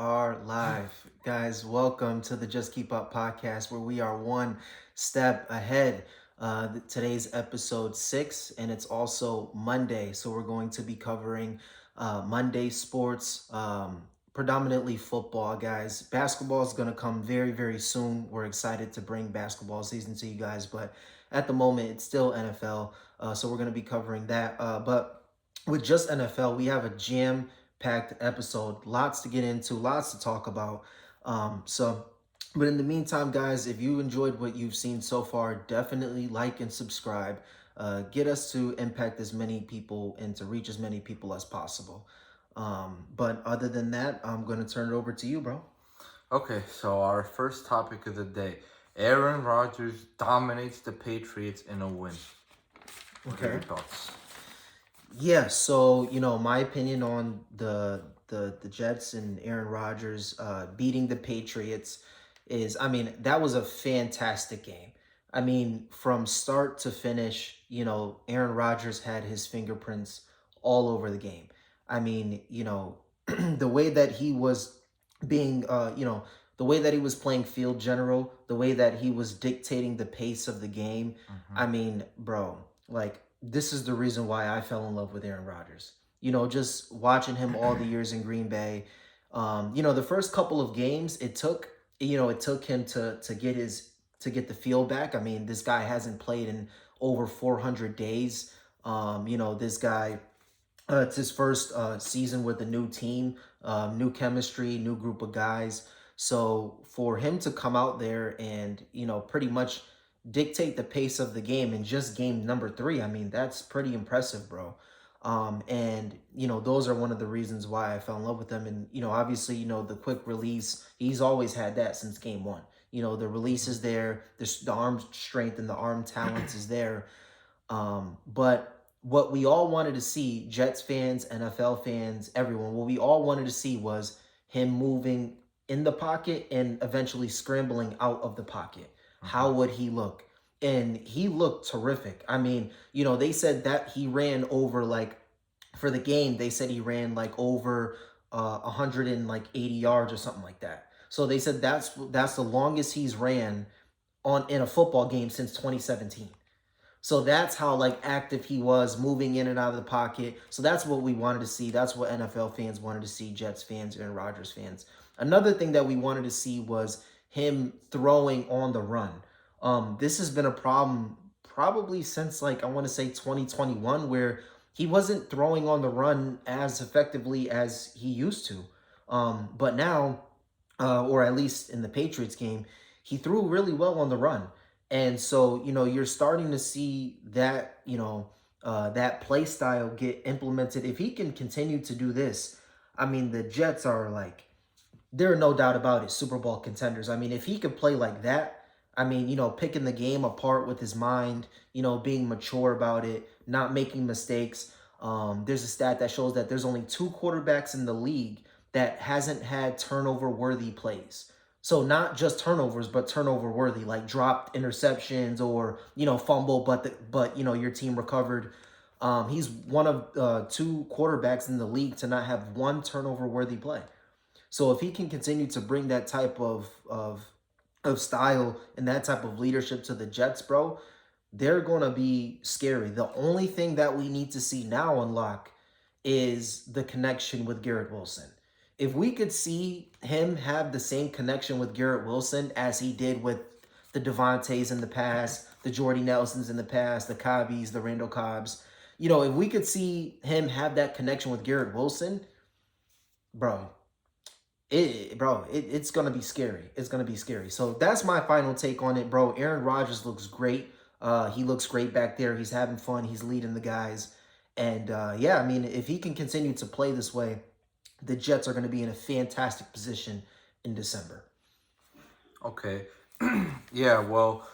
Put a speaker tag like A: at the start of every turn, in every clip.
A: are live. Guys, welcome to the Just Keep Up podcast where we are one step ahead. Today's episode 6, and it's also Monday. So we're going to be covering Monday sports, predominantly football, guys. Basketball is going to come very, very soon. We're excited to bring basketball season to you guys, but at the moment, it's still NFL. So we're going to be covering that. But with just NFL, we have a jam-packed episode. Lots to get into, lots to talk about. But in the meantime, guys, if you enjoyed what you've seen so far, definitely like and subscribe. Get us to impact as many people and to reach as many people as possible. But other than that, I'm going to turn it over to you, bro.
B: Okay, so our first topic of the day. Aaron Rodgers dominates the Patriots in a win. What are your thoughts?
A: Yeah, so my opinion on the Jets and Aaron Rodgers beating the Patriots is, that was a fantastic game. From start to finish, Aaron Rodgers had his fingerprints all over the game. The way that he was being, the way that he was playing field general, the way that he was dictating the pace of the game. Bro, like, this is the reason why I fell in love with Aaron Rodgers. Just watching him all the years in Green Bay. The first couple of games, it took him to get the feel back. This guy hasn't played in over 400 days. This guy, it's his first season with a new team, new chemistry, new group of guys. So for him to come out there and, pretty much dictate the pace of the game in just game number 3, that's pretty impressive, bro. Those are one of the reasons why I fell in love with him. And, obviously, the quick release, he's always had that since game 1. The release is there, the arm strength and the arm talent is there. But what we all wanted to see, Jets fans, NFL fans, everyone, what we all wanted to see was him moving in the pocket and eventually scrambling out of the pocket. How would he look? And he looked terrific. They said that he ran over, like, for the game, they said he ran like over 180 yards or something like that. So they said that's the longest he's ran in a football game since 2017. So that's how, like, active he was, moving in and out of the pocket. So that's what we wanted to see. That's what NFL fans wanted to see, Jets fans and Rodgers fans. Another thing that we wanted to see was him throwing on the run. This has been a problem probably since, like, I want to say 2021, where he wasn't throwing on the run as effectively as he used to. But now, or at least in the Patriots game, he threw really well on the run. And so, you're starting to see that, that play style get implemented. If he can continue to do this, the Jets are, like, there are no doubt about it, Super Bowl contenders. If he could play like that, picking the game apart with his mind, being mature about it, not making mistakes. There's a stat that shows that there's only 2 quarterbacks in the league that hasn't had turnover-worthy plays. So not just turnovers, but turnover-worthy, like dropped interceptions or, fumble, but your team recovered. He's one of 2 quarterbacks in the league to not have 1 turnover-worthy play. So if he can continue to bring that type of style and that type of leadership to the Jets, bro, they're going to be scary. The only thing that we need to see now unlock is the connection with Garrett Wilson. If we could see him have the same connection with Garrett Wilson as he did with the Devontaes in the past, the Jordy Nelsons in the past, the Cobbies, the Randall Cobbs, if we could see him have that connection with Garrett Wilson, bro, it's going to be scary. It's going to be scary. So that's my final take on it, bro. Aaron Rodgers looks great. He looks great back there. He's having fun. He's leading the guys. And, if he can continue to play this way, the Jets are going to be in a fantastic position in December.
B: Okay. Yeah, well,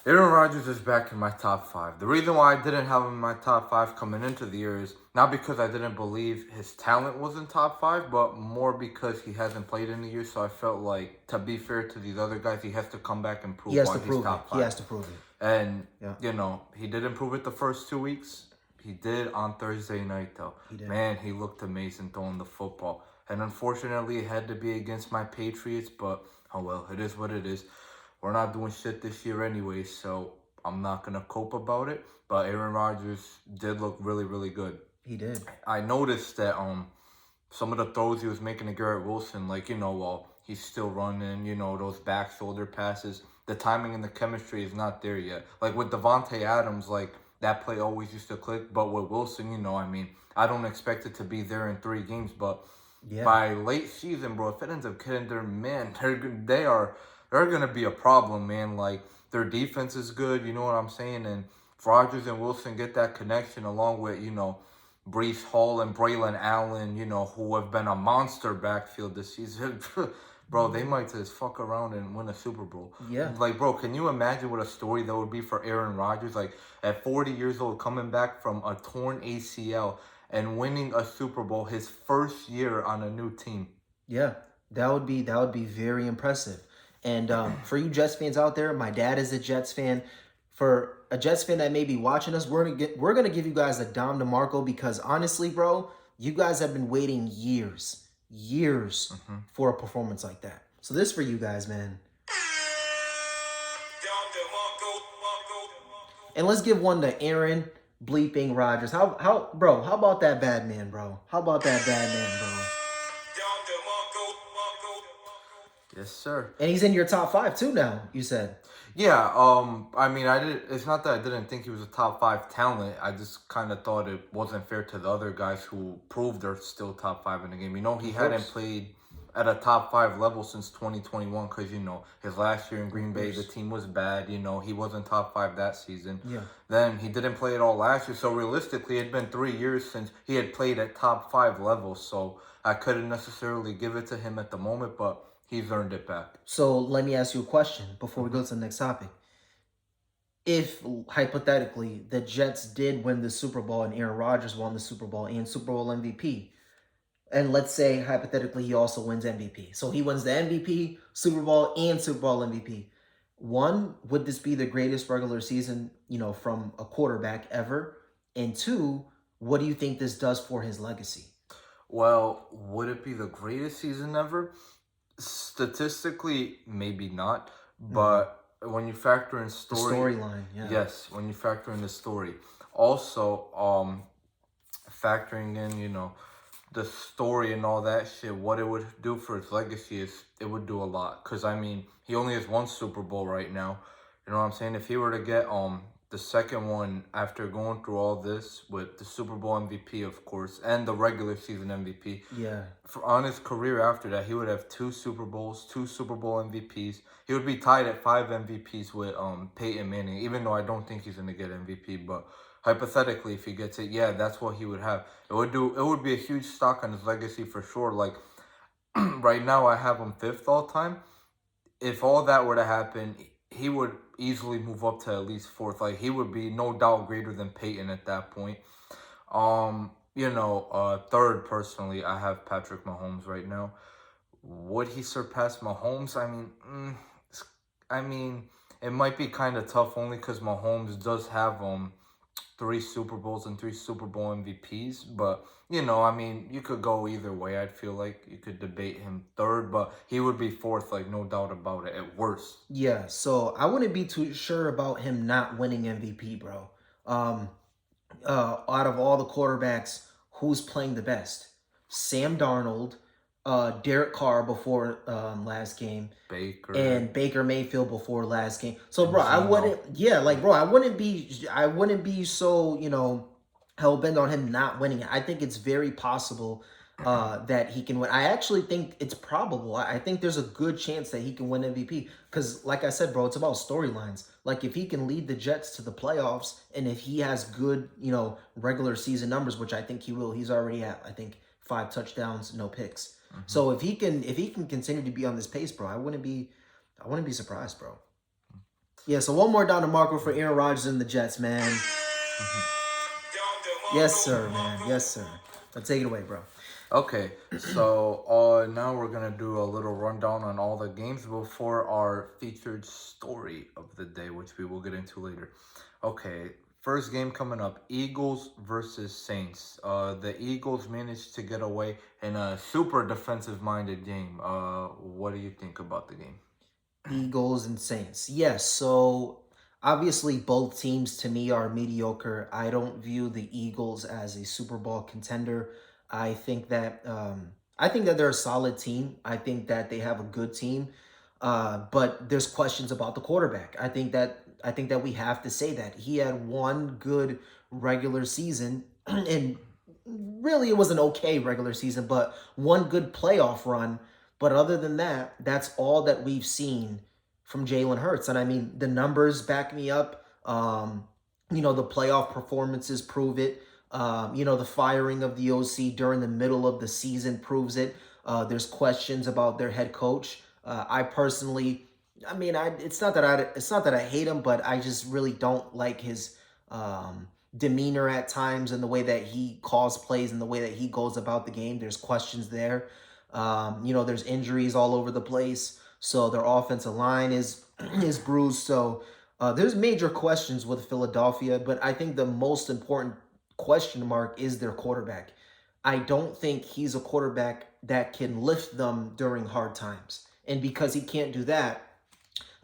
B: Aaron Rodgers is back in my top 5. The reason why I didn't have him in my top 5 coming into the year is not because I didn't believe his talent was in top 5, but more because he hasn't played in the year. So I felt like, to be fair to these other guys, he has to come back and prove why he's top 5.
A: He has to prove it.
B: And, he didn't prove it the first 2 weeks. He did on Thursday night, though. Man, he looked amazing throwing the football. And unfortunately, it had to be against my Patriots, but oh well, it is what it is. We're not doing shit this year anyway, so I'm not going to cope about it. But Aaron Rodgers did look really, really good.
A: He did.
B: I noticed that some of the throws he was making to Garrett Wilson, he's still running, those back shoulder passes. The timing and the chemistry is not there yet. Like with Devontae Adams, like that play always used to click. But with Wilson, I don't expect it to be there in 3 games. But
A: Yeah.
B: by late season, bro, if it ends up getting there, man, they're gonna be a problem, man. Like their defense is good, you know what I'm saying? And if Rodgers and Wilson get that connection along with, Brees Hall and Braylon Allen, who have been a monster backfield this season. Bro, they might just fuck around and win a Super Bowl.
A: Yeah.
B: Like, bro, can you imagine what a story that would be for Aaron Rodgers? Like, at 40 years old, coming back from a torn ACL and winning a Super Bowl his first year on a new team.
A: Yeah. That would be very impressive. And for you Jets fans out there, my dad is a Jets fan. For a Jets fan that may be watching us, we're gonna give you guys a Dom DeMarco because honestly, bro, you guys have been waiting years for a performance like that. So this for you guys, man. And let's give one to Aaron bleeping Rodgers. How bro? How about that bad man, bro? How about that bad man, bro?
B: Yes, sir.
A: And he's in your top 5 too now. You said.
B: Yeah, I mean, it's not that I didn't think he was a top 5 talent. I just kind of thought it wasn't fair to the other guys who proved they're still top 5 in the game. He hadn't played at a top 5 level since 2021 because, his last year in Green Bay, the team was bad. He wasn't top 5 that season.
A: Yeah.
B: Then he didn't play at all last year. So realistically, it had been 3 years since he had played at top 5 level. So I couldn't necessarily give it to him at the moment, but he's earned it back.
A: So let me ask you a question before we go to the next topic. If, hypothetically, the Jets did win the Super Bowl and Aaron Rodgers won the Super Bowl and Super Bowl MVP, and let's say, hypothetically, he also wins MVP. So he wins the MVP, Super Bowl, and Super Bowl MVP. One, would this be the greatest regular season, from a quarterback ever? And two, what do you think this does for his legacy?
B: Well, would it be the greatest season ever? Statistically, maybe not, but when you factor in
A: The storyline, yeah.
B: yes, when you factor in the story, also factoring in the story and all that shit, what it would do for his legacy is it would do a lot. Cause he only has 1 Super Bowl right now. You know what I'm saying? If he were to get the second one after going through all this with the Super Bowl MVP, of course, and the regular season MVP.
A: Yeah.
B: On his career after that, he would have 2 Super Bowls, 2 Super Bowl MVPs. He would be tied at 5 MVPs with Peyton Manning, even though I don't think he's gonna get MVP. But hypothetically, if he gets it, yeah, that's what he would have. It would be a huge stock on his legacy for sure. Like right now, I have him 5th all time. If all that were to happen, he would easily move up to at least 4th. Like he would be no doubt greater than Peyton at that point. 3rd personally, I have Patrick Mahomes right now. Would he surpass Mahomes? I mean, it might be kind of tough only because Mahomes does have 3 Super Bowls and 3 Super Bowl MVPs. But you could go either way. I'd feel like you could debate him 3rd, but he would be 4th, like no doubt about it, at worst.
A: Yeah, so I wouldn't be too sure about him not winning MVP, bro. Out of all the quarterbacks, who's playing the best? Sam Darnold, Derek Carr before last game,
B: Baker
A: and Baker Mayfield before last game. So, bro, I wouldn't be so hell bent on him not winning it. I think it's very possible that he can win. I actually think it's probable. I think there's a good chance that he can win MVP because, like I said, bro, it's about storylines. Like if he can lead the Jets to the playoffs and if he has good, regular season numbers, which I think he will, he's already at, I think, 5 touchdowns, no picks. So if he can continue to be on this pace, bro, I wouldn't be surprised, bro. Yeah. So one more down to Marco for Aaron Rodgers and the Jets, man. Yes, sir, man. Yes, sir. Let's take it away, bro.
B: Okay, so now we're going to do a little rundown on all the games before our featured story of the day, which we will get into later. Okay, First game coming up, Eagles versus Saints. The Eagles managed to get away in a super defensive-minded game. What do you think about the game?
A: Eagles and Saints. Yes, so obviously both teams to me are mediocre. I don't view the Eagles as a Super Bowl contender. I think that they're a solid team. I think that they have a good team. But there's questions about the quarterback. I think that we have to say that. He had one good regular season and really it was an okay regular season, but one good playoff run. But other than that, that's all that we've seen from Jalen Hurts. And I mean, the numbers back me up. The playoff performances prove it. The firing of the OC during the middle of the season proves it. There's questions about their head coach. I personally, I mean, it's not that I hate him, but I just really don't like his demeanor at times and the way that he calls plays and the way that he goes about the game. There's questions there. There's injuries all over the place. So their offensive line is is bruised. So there's major questions with Philadelphia, but I think the most important question mark is their quarterback. I don't think he's a quarterback that can lift them during hard times. And because he can't do that,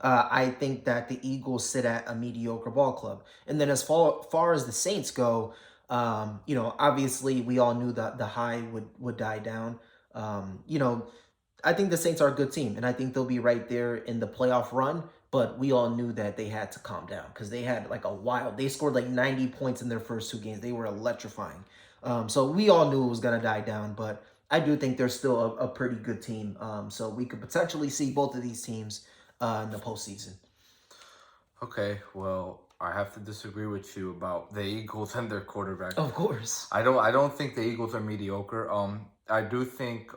A: I think that the Eagles sit at a mediocre ball club. And then as far as the Saints go, obviously we all knew that the high would die down. I think the Saints are a good team, and I think they'll be right there in the playoff run. But we all knew that they had to calm down because they had like they scored like 90 points in their first two games. They were electrifying. So we all knew it was going to die down, but I do think they're still a pretty good team. So we could potentially see both of these teams in the postseason.
B: Okay, well, I have to disagree with you about the Eagles and their quarterback.
A: Of course.
B: I don't think the Eagles are mediocre. I do think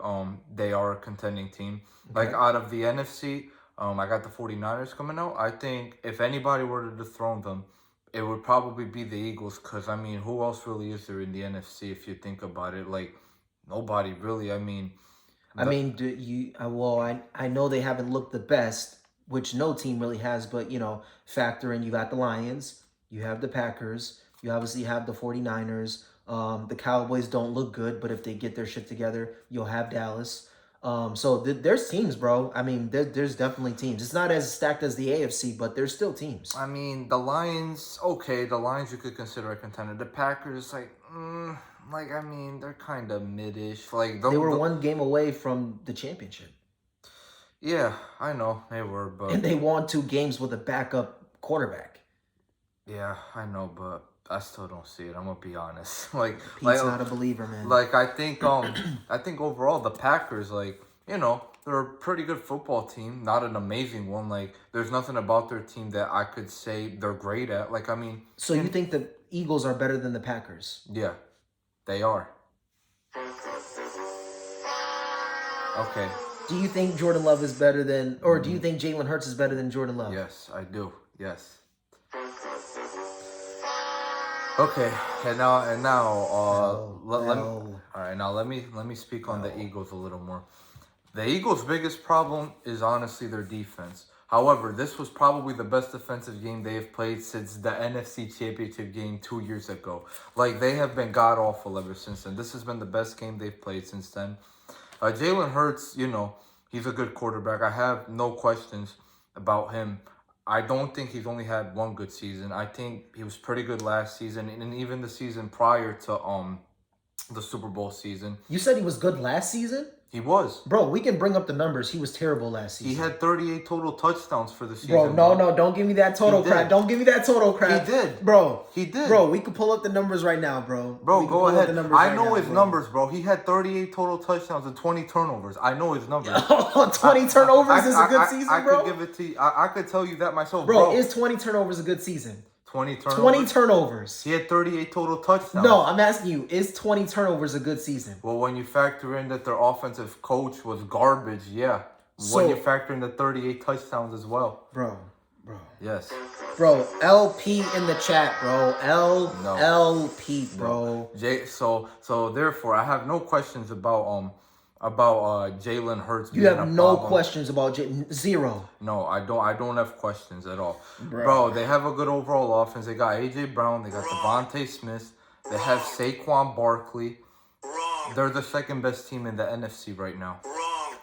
B: they are a contending team. Like
A: Okay.
B: out of the NFC, I got the 49ers coming out. I think if anybody were to dethrone them, it would probably be the Eagles cuz I mean, who else really is there in the NFC if you think about it? Like nobody really. I mean,
A: I
B: the,
A: mean, do you? I know they haven't looked the best, which no team really has. But factor in you got the Lions, you have the Packers, you obviously have the 49ers. The Cowboys don't look good, but if they get their shit together, you'll have Dallas. So there's teams, bro. I mean, there's definitely teams. It's not as stacked as the AFC, but there's still teams.
B: I mean, the Lions, okay, the Lions you could consider a contender. The Packers, I mean, they're kind of mid-ish. Like
A: They were one game away from the championship,
B: yeah, I know they were, but
A: and they won two games with a backup quarterback.
B: yeah, I know, but I still don't see it. I'm gonna be honest.
A: Pete's not a believer, man.
B: I think I think overall the Packers, they're a pretty good football team, not an amazing one. Like there's nothing about their team that I could say they're great at. Like I mean,
A: So you think the Eagles are better than the Packers?
B: yeah, they are. Okay.
A: Do you think Jordan Love is better than, or do you think Jalen Hurts is better than Jordan Love?
B: Yes, I do. Yes. Okay, let me speak on the Eagles a little more. The Eagles' biggest problem is honestly their defense. However, this was probably the best defensive game they have played since the NFC Championship game 2 years ago. Like, they have been god-awful ever since then. This has been the best game they've played since then. Jalen Hurts, he's a good quarterback. I have no questions about him. I don't think he's only had one good season. I think he was pretty good last season and even the season prior to the Super Bowl season.
A: You said he was good last season?
B: He was.
A: Bro, we can bring up the numbers. He was terrible last season.
B: He had 38 total touchdowns for the season.
A: Bro, no, don't give me that total crap. Don't give me that total crap.
B: He did.
A: Bro.
B: He did.
A: Bro, we could pull up the numbers right now, bro.
B: Bro, go ahead. I know his numbers, bro. He had 38 total touchdowns and 20 turnovers. I know his numbers.
A: 20 turnovers is a good season, bro?
B: I could give it to you. I could tell you that myself,
A: bro. Is 20 turnovers a good season?
B: 20 turnovers.
A: 20 turnovers.
B: He had 38 total touchdowns.
A: No, I'm asking you, is 20 turnovers a good season?
B: Well, when you factor in that their offensive coach was garbage, yeah. When you factor in the 38 touchdowns as well.
A: Bro.
B: Yes.
A: Bro, LP in the chat, bro. LP, bro.
B: So therefore, I have no questions about About Jalen Hurts
A: You
B: being
A: have
B: a
A: no
B: problem.
A: questions about zero.
B: No, I don't have questions at all.
A: Bro.
B: Bro, they have a good overall offense. They got AJ Brown, they got Devontae Smith, they have Saquon Barkley. They're the second best team in the NFC right now.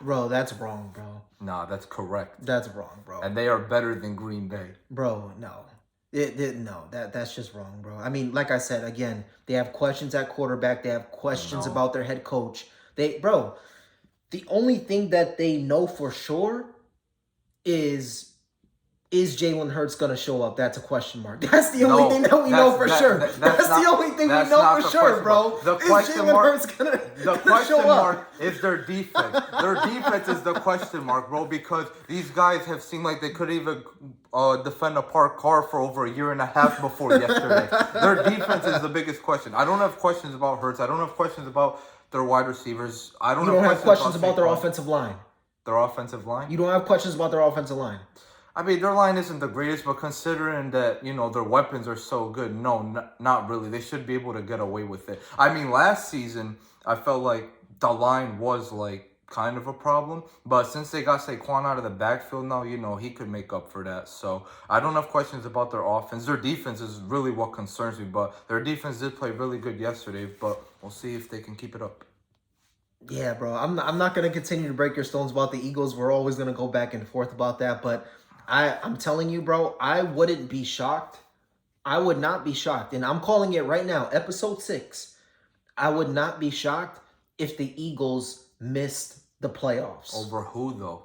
A: Bro, that's wrong, bro.
B: Nah, that's correct.
A: That's wrong, bro.
B: And they are better than Green Bay.
A: Bro, no. No, that's just wrong, bro. I mean, like I said, again, they have questions at quarterback. They have questions
B: No.
A: about their head coach. Bro, the only thing that they know for sure is Jalen Hurts going to show up? That's a question mark. That's the only thing that we know for sure. That's the only thing we know for sure, bro.
B: The
A: is
B: question
A: Jalen
B: mark,
A: Hurts gonna
B: the question
A: show
B: mark
A: up?
B: is their defense. Their defense is the question mark, bro, because these guys have seemed like they could even defend a parked car for over a year and a half before yesterday. Their defense is the biggest question. I don't have questions about Hurts. I don't have questions about their wide receivers. I don't
A: have questions about their offensive line.
B: Their offensive line?
A: You don't have questions about their offensive line.
B: I mean, their line isn't the greatest, but considering that, their weapons are so good, no, not really. They should be able to get away with it. I mean, last season, I felt like the line was, kind of a problem. But since they got Saquon out of the backfield now, he could make up for that. So I don't have questions about their offense. Their defense is really what concerns me. But their defense did play really good yesterday. But we'll see if they can keep it up.
A: Yeah, bro. I'm not going to continue to break your stones about the Eagles. We're always going to go back and forth about that. But I'm telling you, bro, I wouldn't be shocked. I would not be shocked. And I'm calling it right now, episode 6. I would not be shocked if the Eagles missed the playoffs.
B: Over who, though?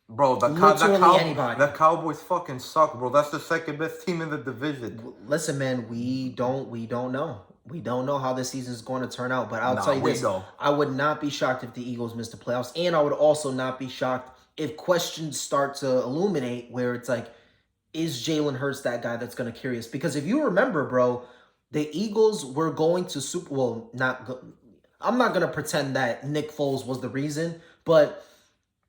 B: Bro,
A: anybody.
B: The Cowboys fucking suck, bro. That's the second best team in the division.
A: Listen, man, we don't know. We don't know how this season is going to turn out. But I'll tell you this. I would not be shocked if the Eagles missed the playoffs. And I would also not be shocked if questions start to illuminate where it's like, is Jalen Hurts that guy that's going to carry us? Because if you remember, bro, the Eagles were going to I'm not going to pretend that Nick Foles was the reason, but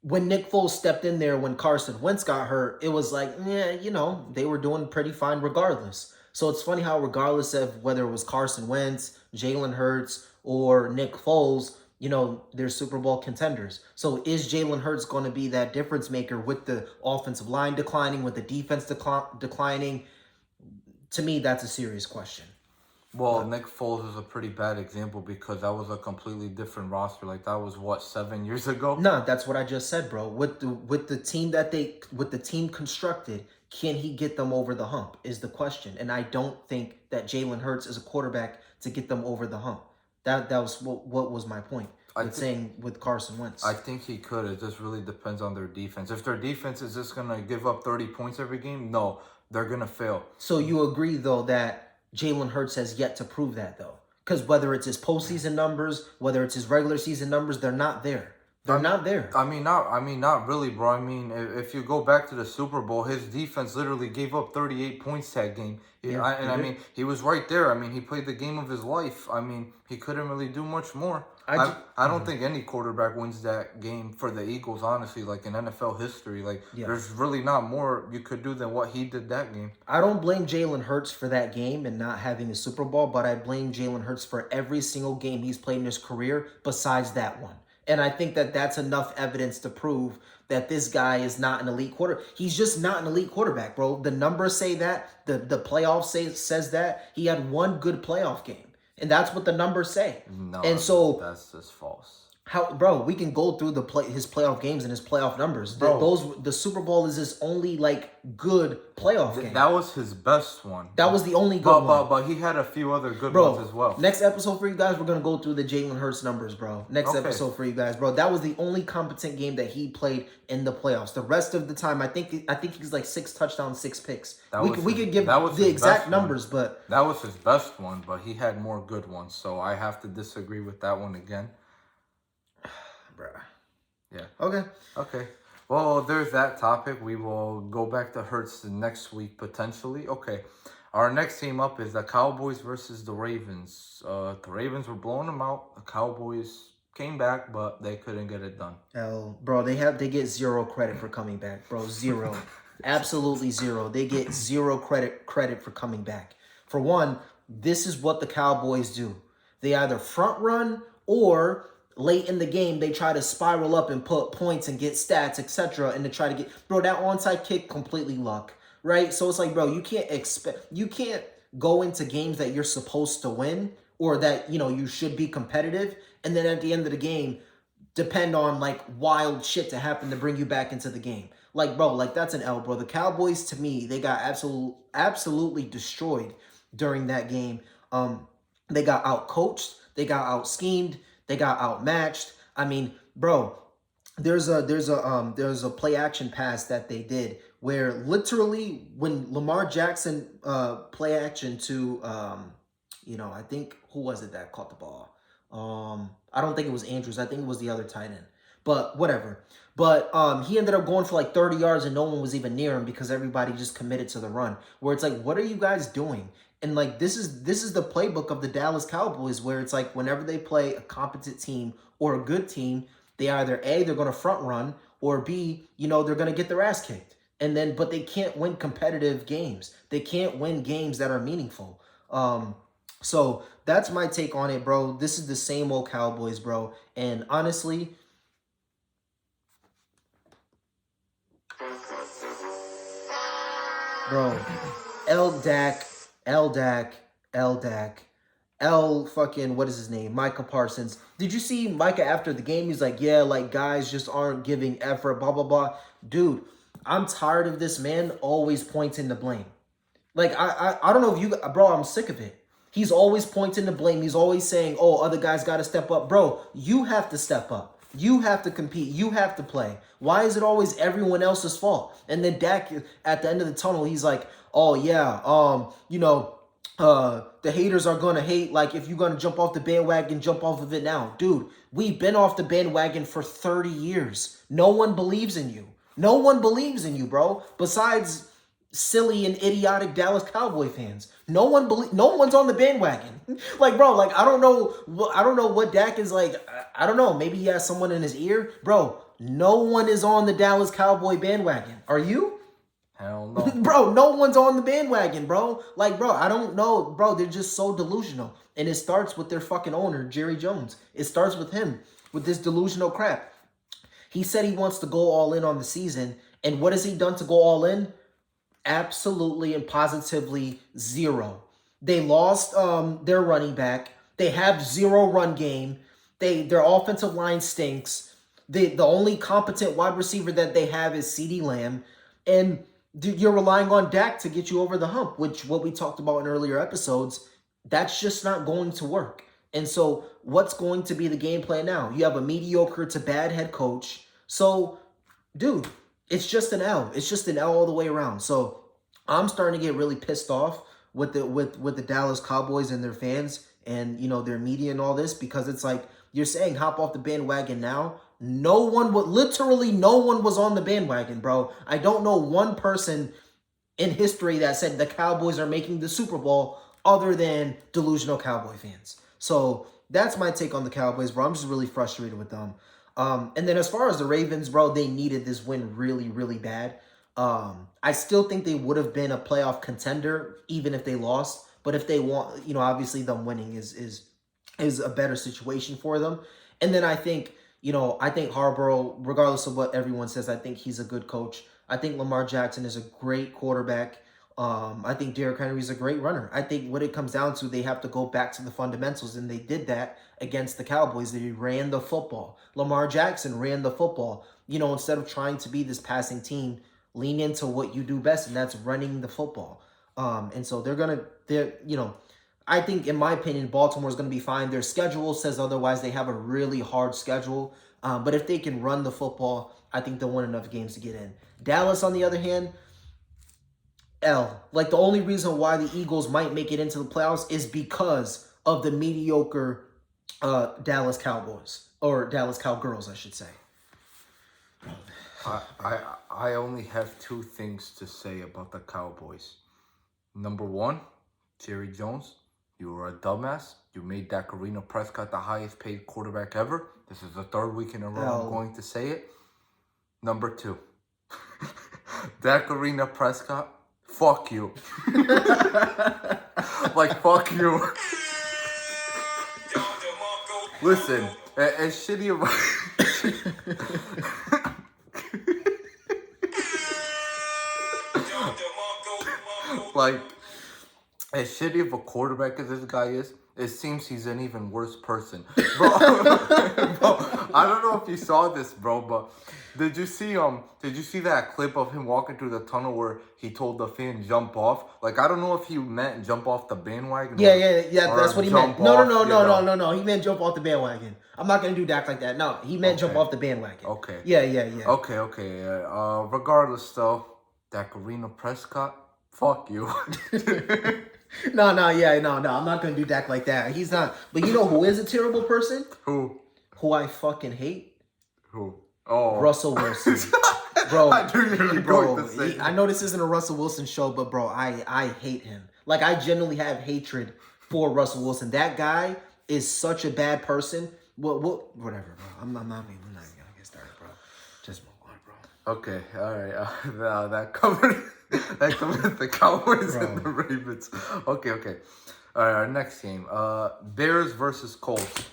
A: when Nick Foles stepped in there when Carson Wentz got hurt, it was like, they were doing pretty fine regardless. So it's funny how regardless of whether it was Carson Wentz, Jalen Hurts, or Nick Foles, they're Super Bowl contenders. So is Jalen Hurts going to be that difference maker with the offensive line declining, with the defense declining? To me, that's a serious question.
B: Well, Nick Foles is a pretty bad example because that was a completely different roster. Like that was 7 years ago?
A: No, that's what I just said, bro. With the team constructed, can he get them over the hump is the question. And I don't think that Jalen Hurts is a quarterback to get them over the hump. That was what was my point. Saying with Carson Wentz.
B: I think he could. It just really depends on their defense. If their defense is just going to give up 30 points every game, no, they're going to fail.
A: So you agree, though, that Jalen Hurts has yet to prove that, though? Because whether it's his postseason numbers, whether it's his regular season numbers, they're not there. They're not there.
B: Not really, bro. I mean, if you go back to the Super Bowl, his defense literally gave up 38 points that game. He was right there. I mean, he played the game of his life. I mean, he couldn't really do much more. I don't think any quarterback wins that game for the Eagles, honestly, like in NFL history. There's really not more you could do than what he did that game.
A: I don't blame Jalen Hurts for that game and not having a Super Bowl, but I blame Jalen Hurts for every single game he's played in his career besides that one. And I think that that's enough evidence to prove that this guy is not an elite quarterback. He's just not an elite quarterback, bro. The numbers say that. The playoffs says that. He had one good playoff game. And that's what the numbers say.
B: No,
A: and so
B: that's just false.
A: Bro, we can go through his playoff games and his playoff numbers. The Super Bowl is his only good playoff game.
B: That was his best one.
A: That was the only good one.
B: But he had a few other good ones as well.
A: Next episode for you guys, we're gonna go through the Jalen Hurts numbers, bro. Episode for you guys, bro. That was the only competent game that he played in the playoffs. The rest of the time, I think he's like 6 touchdowns, 6 picks. We could give the exact numbers, but
B: that was his best one. But he had more good ones, so I have to disagree with that one again.
A: Bruh.
B: Yeah.
A: Okay.
B: Well, there's that topic. We will go back to Hurts next week, potentially. Okay. Our next team up is the Cowboys versus the Ravens. The Ravens were blowing them out. The Cowboys came back, but they couldn't get it done.
A: Bro, they get zero credit for coming back, bro. Zero. Absolutely zero. They get zero credit for coming back. For one, this is what the Cowboys do. They either front run or late in the game they try to spiral up and put points and get stats, etc., and to try to get, bro, that onside kick, completely luck, right? So it's like, bro, you can't go into games that you're supposed to win or that, you should be competitive, and then at the end of the game depend on like wild shit to happen to bring you back into the game. Like, bro, like that's an L, bro. The Cowboys, to me, they got absolutely destroyed during that game. They got out coached, they got out schemed, they got outmatched. I mean, bro, there's a play action pass that they did where literally when Lamar Jackson play action to I think, who was it that caught the ball? I don't think it was Andrews. I think it was the other tight end. But whatever. But he ended up going for like 30 yards and no one was even near him because everybody just committed to the run. Where it's like, what are you guys doing? And like this is the playbook of the Dallas Cowboys, where it's like whenever they play a competent team or a good team, they either A, they're going to front run, or B, they're going to get their ass kicked. And then, but they can't win competitive games. They can't win games that are meaningful. So that's my take on it, bro. This is the same old Cowboys, bro. And honestly, bro, L Dak, L Dak, L Dak, L fucking, what is his name? Micah Parsons. Did you see Micah after the game? He's like, yeah, like guys just aren't giving effort, blah, blah, blah. Dude, I'm tired of this man always pointing the blame. Like, I don't know if you, bro, I'm sick of it. He's always pointing the blame. He's always saying, oh, other guys got to step up. Bro, you have to step up. You have to compete. You have to play. Why is it always everyone else's fault? And then Dak, at the end of the tunnel, he's like, oh, yeah, the haters are going to hate. Like, if you're going to jump off the bandwagon, jump off of it now. Dude, we've been off the bandwagon for 30 years. No one believes in you. No one believes in you, bro, besides silly and idiotic Dallas Cowboy fans. No one's on the bandwagon. Like, bro, like I don't know what Dak is like. I don't know. Maybe he has someone in his ear. Bro, no one is on the Dallas Cowboy bandwagon. Are you?
B: Hell no.
A: Bro, no one's on the bandwagon, bro. Like, bro, I don't know. Bro, they're just so delusional. And it starts with their fucking owner, Jerry Jones. It starts with him, with this delusional crap. He said he wants to go all in on the season. And what has he done to go all in? Absolutely and positively zero. They lost their running back. They have zero run game. Their offensive line stinks. The only competent wide receiver that they have is CeeDee Lamb. And you're relying on Dak to get you over the hump, which what we talked about in earlier episodes, that's just not going to work. And so what's going to be the game plan now? You have a mediocre to bad head coach. So, dude, it's just an L. It's just an L all the way around. So I'm starting to get really pissed off with the Dallas Cowboys and their fans and, their media and all this, because it's like you're saying hop off the bandwagon now. Literally no one was on the bandwagon, bro. I don't know one person in history that said the Cowboys are making the Super Bowl other than delusional Cowboy fans. So that's my take on the Cowboys, bro. I'm just really frustrated with them. And then as far as the Ravens, bro, they needed this win really, really bad. I still think they would have been a playoff contender even if they lost. But if they want, obviously them winning is a better situation for them. And then I think Harbaugh, regardless of what everyone says, I think he's a good coach. I think Lamar Jackson is a great quarterback. I think Derrick Henry is a great runner. I think what it comes down to, they have to go back to the fundamentals, and they did that against the Cowboys. They ran the football. Lamar Jackson ran the football. Instead of trying to be this passing team, lean into what you do best, and that's running the football. And so I think, in my opinion, Baltimore is going to be fine. Their schedule says otherwise. They have a really hard schedule. But if they can run the football, I think they'll win enough games to get in. Dallas, on the other hand, L. Like, the only reason why the Eagles might make it into the playoffs is because of the mediocre Dallas Cowboys. Or Dallas Cowgirls, I should say.
B: I only have two things to say about the Cowboys. Number one, Jerry Jones, you were a dumbass. You made Dak Prescott the highest paid quarterback ever. This is the third week in a row I'm going to say it. Number two, Dak Prescott, fuck you. Like, fuck you. Listen, As shitty of like as shitty of a quarterback as this guy is, it seems he's an even worse person, bro. Bro, I don't know if you saw this, bro, but did you see that clip of him walking through the tunnel where he told the fan jump off? Like, I don't know if he meant jump off the bandwagon.
A: Yeah. That's what he meant. No,
B: Off,
A: no. He meant jump off the bandwagon. I'm not gonna do Dak like that. No, he meant jump off the bandwagon.
B: Okay.
A: Yeah.
B: Okay. Regardless, though, that Karina Prescott, fuck you.
A: No. I'm not gonna do Dak like that. He's not. But you know who is a terrible person?
B: Who?
A: Who I fucking hate?
B: Who? Oh,
A: Russell Wilson. Bro,
B: I knew you were going to say
A: I know this isn't a Russell Wilson show, but bro, I hate him. Like, I genuinely have hatred for Russell Wilson. That guy is such a bad person. Whatever, bro. I'm not even gonna get started, bro. Just move on, bro.
B: Okay, all right. That covered the Cowboys and the Ravens. Okay. All right, our next game. Bears versus Colts.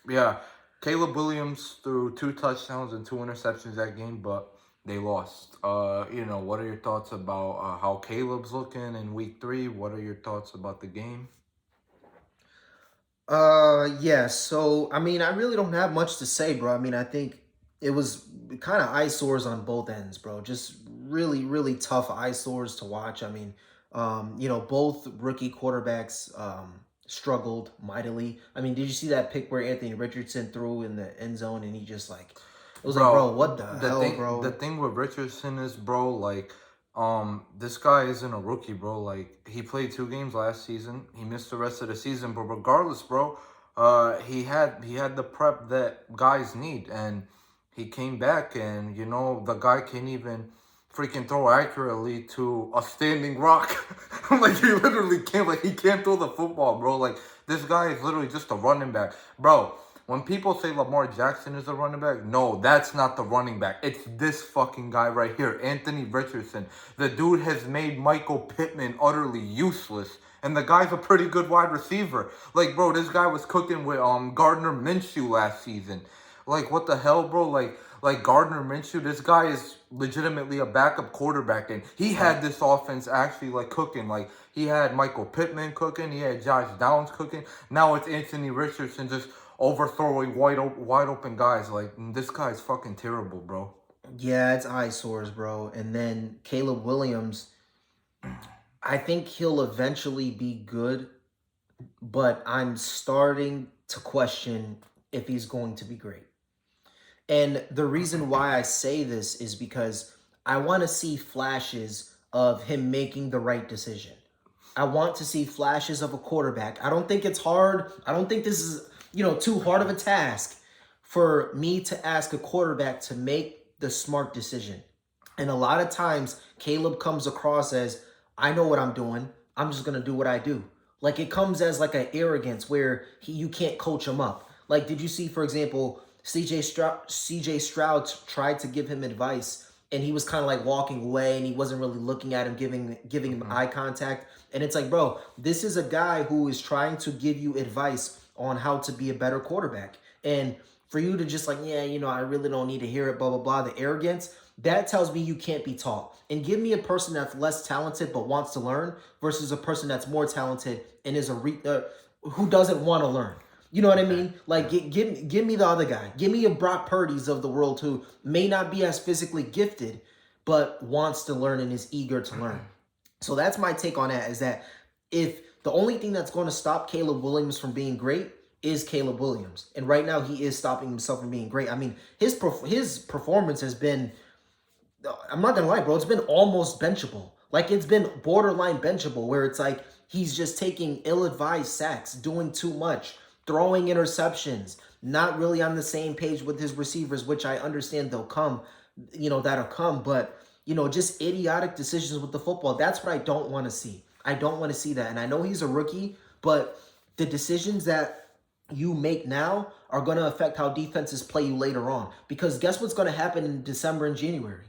B: Yeah, Caleb Williams threw 2 touchdowns and 2 interceptions that game, but they lost. What are your thoughts about how Caleb's looking in week 3? What are your thoughts about the game?
A: Yeah, so, I mean, I really don't have much to say, bro. I mean, I think it was kind of eyesores on both ends, bro. Just really, really tough eyesores to watch. I mean, both rookie quarterbacks struggled mightily. I mean, did you see that pick where Anthony Richardson threw in the end zone and he just like, it was like, bro, what the hell, bro?
B: The thing with Richardson is, bro, like, this guy isn't a rookie, bro. Like, he played 2 games last season. He missed the rest of the season, but regardless, bro, he had the prep that guys need, and he came back, and the guy can't even freaking throw accurately to a standing rock. Like, he literally can't. Like, he can't throw the football, bro. Like, this guy is literally just a running back, bro. When people say Lamar Jackson is a running back, no, that's not the running back. It's this fucking guy right here, Anthony Richardson. The dude has made Michael Pittman utterly useless. And the guy's a pretty good wide receiver. Like, bro, this guy was cooking with Gardner Minshew last season. Like, what the hell, bro? Like Gardner Minshew, this guy is legitimately a backup quarterback. And he had this offense actually, like, cooking. Like, he had Michael Pittman cooking. He had Josh Downs cooking. Now it's Anthony Richardson just overthrowing wide open guys. Like, this guy's fucking terrible, bro.
A: Yeah, it's eyesores, bro. And then Caleb Williams, I think he'll eventually be good, but I'm starting to question if he's going to be great. And the reason why I say this is because I want to see flashes of him making the right decision. I want to see flashes of a quarterback. I don't think it's hard. I don't think this is too hard of a task for me to ask a quarterback to make the smart decision. And a lot of times, Caleb comes across as, I know what I'm doing. I'm just going to do what I do. Like, it comes as like an arrogance where you can't coach him up. Like, did you see, for example, CJ Stroud tried to give him advice, and he was kind of like walking away, and he wasn't really looking at him, giving him eye contact. And it's like, bro, this is a guy who is trying to give you advice on how to be a better quarterback. And for you to just like, yeah, I really don't need to hear it, blah, blah, blah, the arrogance, that tells me you can't be taught. And give me a person that's less talented but wants to learn versus a person that's more talented and is who doesn't want to learn. You know what I mean? Like, give me the other guy. Give me a Brock Purdy's of the world who may not be as physically gifted but wants to learn and is eager to learn. So that's my take on that, is that if the only thing that's going to stop Caleb Williams from being great is Caleb Williams. And right now he is stopping himself from being great. I mean, his performance has been, I'm not going to lie, bro, it's been almost benchable. Like, it's been borderline benchable, where it's like he's just taking ill-advised sacks, doing too much, throwing interceptions, not really on the same page with his receivers, which I understand that'll come, but, just idiotic decisions with the football. That's what I don't want to see. I don't want to see that. And I know he's a rookie, but the decisions that you make now are going to affect how defenses play you later on. Because guess what's going to happen in December and January?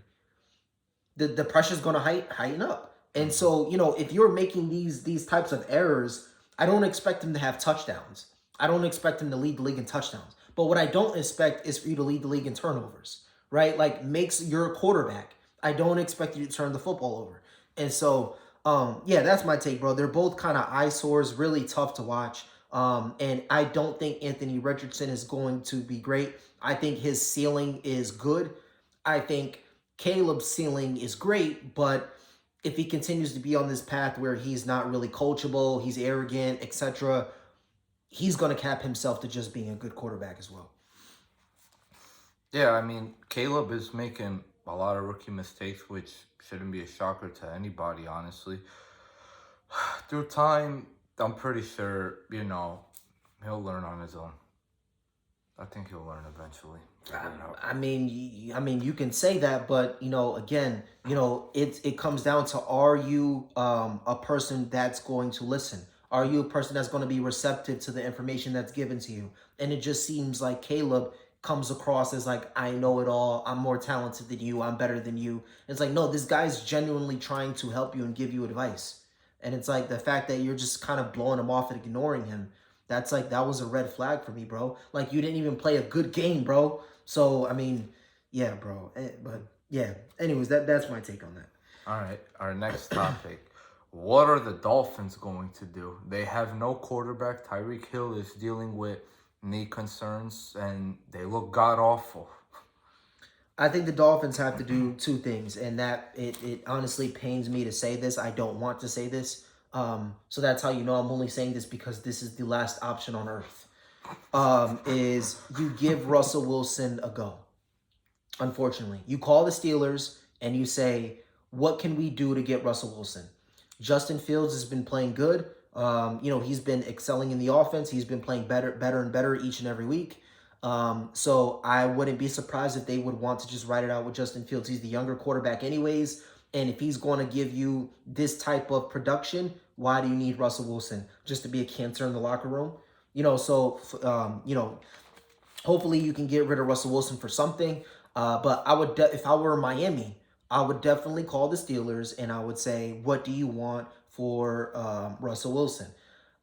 A: The pressure's going to heighten up. And so, if you're making these types of errors, I don't expect him to have touchdowns. I don't expect him to lead the league in touchdowns. But what I don't expect is for you to lead the league in turnovers, right? Like, makes your quarterback. I don't expect you to turn the football over. And so, yeah, that's my take, bro. They're both kind of eyesores, really tough to watch. And I don't think Anthony Richardson is going to be great. I think his ceiling is good. I think Caleb's ceiling is great, but if he continues to be on this path where he's not really coachable, he's arrogant, etc., he's going to cap himself to just being a good quarterback as well.
B: Yeah, I mean, Caleb is making a lot of rookie mistakes, which shouldn't be a shocker to anybody, honestly. Through time, I'm pretty sure, he'll learn on his own. I think he'll learn eventually.
A: I mean, you can say that, but again, it comes down to, are you a person that's going to listen? Are you a person that's going to be receptive to the information that's given to you? And it just seems like Caleb comes across as like, I know it all. I'm more talented than you. I'm better than you. It's like, no, this guy's genuinely trying to help you and give you advice. And it's like the fact that you're just kind of blowing him off and ignoring him. That's like, that was a red flag for me, bro. Like, you didn't even play a good game, bro. So, I mean, yeah, bro. But yeah, anyways, that's my take on that.
B: All right, our next topic. What are the Dolphins going to do? They have no quarterback. Tyreek Hill is dealing with knee concerns, and they look god-awful.
A: I think the Dolphins have to do two things, and that it honestly pains me to say this. I don't want to say this. So that's how I'm only saying this because this is the last option on earth. Is you give Russell Wilson a go. Unfortunately, you call the Steelers and you say, what can we do to get Russell Wilson? Justin Fields has been playing good. He's been excelling in the offense. He's been playing better and better each and every week. So I wouldn't be surprised if they would want to just write it out with Justin Fields. He's the younger quarterback anyways. And if he's going to give you this type of production, why do you need Russell Wilson? Just to be a cancer in the locker room? Hopefully you can get rid of Russell Wilson for something. But I would, if I were Miami, I would definitely call the Steelers and I would say, what do you want for Russell Wilson?